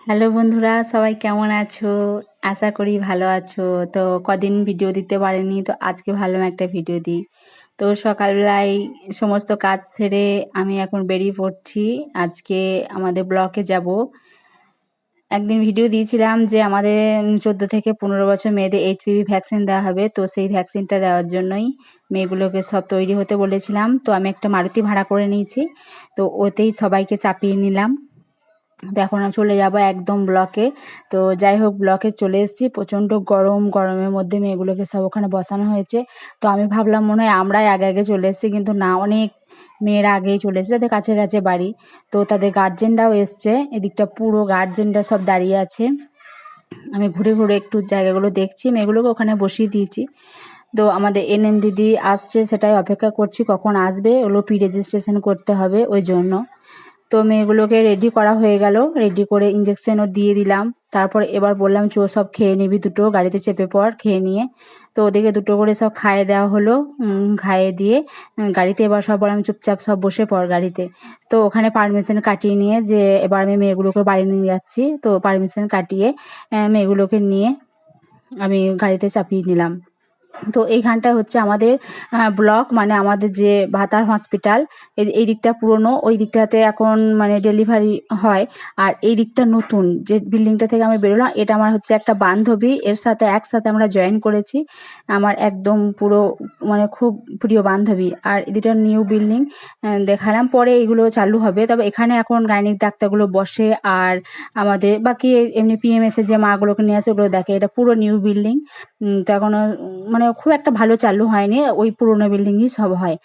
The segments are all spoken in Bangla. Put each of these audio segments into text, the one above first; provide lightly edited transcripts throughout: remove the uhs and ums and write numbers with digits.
হ্যালো বন্ধুরা, সবাই কেমন আছো? আশা করি ভালো আছো। তো কদিন ভিডিও দিতে পারিনি, তো আজকে ভাবলাম একটা ভিডিও দিই। তো সকালবেলায় সমস্ত কাজ সেরে আমি এখন বেরিয়ে পড়ছি। আজকে আমাদের ব্লকে যাব। একদিন ভিডিও দিয়েছিলাম যে আমাদের 14 থেকে 15 বছর মেয়েদের এইচপিভি ভ্যাকসিন দেওয়া হবে। তো সেই ভ্যাকসিনটা দেওয়ার জন্যই মেয়েগুলোকে সব তৈরি হতে বলেছিলাম। তো আমি একটা মারুতি ভাড়া করে নিয়েছি, তো ওতেই সবাইকে চাপিয়ে নিলাম। তো এখন আমি চলে যাব একদম ব্লকে। তো যাই হোক, ব্লকে চলে এসেছি। প্রচণ্ড গরম, গরমের মধ্যে মেয়েগুলোকে সব ওখানে বসানো হয়েছে। তো আমি ভাবলাম মনে হয় আমরাই আগে আগে চলে এসেছি, কিন্তু না, অনেক মেয়েরা আগেই চলে এসেছে, তাদের কাছে কাছে বাড়ি। তো তাদের গার্জেনরাও এসছে, এদিকটা পুরো গার্জেনরা সব দাঁড়িয়ে আছে। আমি ঘুরে ঘুরে একটু জায়গাগুলো দেখছি, মেয়েগুলোকে ওখানে বসিয়ে দিয়েছি। তো আমাদের এনএম দিদি আসছে, সেটাই অপেক্ষা করছি কখন আসবে। ওগুলো প্রি রেজিস্ট্রেশন করতে হবে, ওই জন্য। তো মেয়েগুলোকে রেডি করা হয়ে গেল, রেডি করে ইঞ্জেকশনও দিয়ে দিলাম। তারপর এবার বললাম চো সব খেয়ে নিবি, দুটো গাড়িতে চেপে পড়, খেয়ে নিয়ে। তো ওদেরকে দুটো করে সব খাইয়ে দেওয়া হলো। খাইয়ে দিয়ে গাড়িতে এবার সব বললাম চুপচাপ সব বসে পড় গাড়িতে। তো ওখানে পারমিশন কাটিয়ে নিয়ে যে এবার আমি মেয়েগুলোকে বাড়ি নিয়ে যাচ্ছি, তো পারমিশন কাটিয়ে মেয়েগুলোকে নিয়ে আমি গাড়িতে চাপিয়ে নিলাম। তো এইখানটা হচ্ছে আমাদের ব্লক, মানে আমাদের যে ভাতার হসপিটাল। এই দিকটা পুরনো, ওই দিকটাতে এখন মানে ডেলিভারি হয়। আর এই দিকটা নতুন, যে বিল্ডিংটা থেকে আমি বেরোলাম, এটা আমার হচ্ছে একটা বান্ধবী, এর সাথে একসাথে আমরা জয়েন করেছি। আমার একদম পুরো মানে খুব প্রিয় বান্ধবী। আর এদিকটা নিউ বিল্ডিং দেখালাম, পরে এগুলো চালু হবে। তবে এখানে এখন গাইনিক ডাক্তারগুলো বসে, আর আমাদের বাকি এমনি পিএমএস এর যে মাগুলোকে নিয়ে আসে ওগুলো দেখে। এটা পুরো নিউ বিল্ডিং। তো এখনো মানে খুব একটা ভালো চালু হয়নি, ওই পুরোনো বিল্ডিংই সব হয়।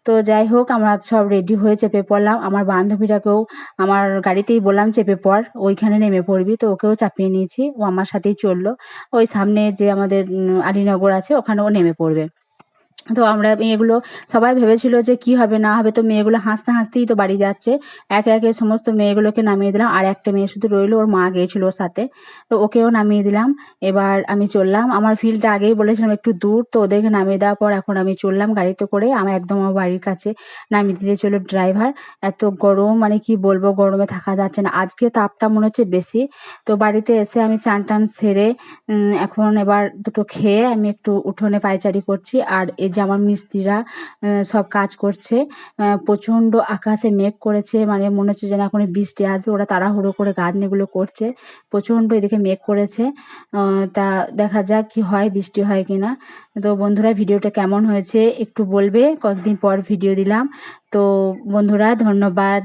তো যাই হোক, আমরা সব রেডি হয়ে চেপে পড়লাম। আমার বান্ধবীটাকেও আমার গাড়িতেই বললাম চেপে পড়, ওইখানে নেমে পড়বি। তো ওকেও চাপিয়ে নিয়েছি, ও আমার সাথেই চললো। ওই সামনে যে আমাদের আলীনগর আছে, ওখানে ও নেমে পড়বে। তো আমরা মেয়েগুলো সবাই ভেবেছিল যে কি হবে না হবে, তো মেয়েগুলো হাসতে হাসতেই তো বাড়ি যাচ্ছে। একে একে সমস্ত মেয়েগুলোকে নামিয়ে দিলাম, আর একটা মেয়ে শুধু রইলো, ওর মা গিয়েছিল ওর সাথে। তো ওকেও নামিয়ে দিলাম। এবার আমি চললাম, আমার ফিল্ডটা আগেই বলেছিলাম একটু দূর, তো ওদেরকে নামিয়ে দেওয়ার পর এখন আমি চললাম গাড়িতে করে। আমি একদম আমার বাড়ির কাছে নামিয়ে দিয়ে চলো ড্রাইভার। এত গরম, মানে কি বলবো, গরমে থাকা যাচ্ছে না, আজকে তাপটা মনে হচ্ছে বেশি। তো বাড়িতে এসে আমি চান টান সেরে এখন এবার দুটো খেয়ে আমি একটু উঠোনে পায়চারি করছি। আর এই যে আমার মিস্ত্রিরা সব কাজ করছে। প্রচণ্ড আকাশে মেঘ করেছে, মানে মনে হচ্ছে যেন এখন বৃষ্টি আসবে। ওরা তাড়াহুড়ো করে গাঁথনিগুলো করছে, প্রচণ্ড এদিকে মেঘ করেছে। তা দেখা যাক কি হয়, বৃষ্টি হয় কিনা। তো বন্ধুরা, ভিডিওটা কেমন হয়েছে একটু বলবে, কয়েকদিন পর ভিডিও দিলাম। তো বন্ধুরা, ধন্যবাদ।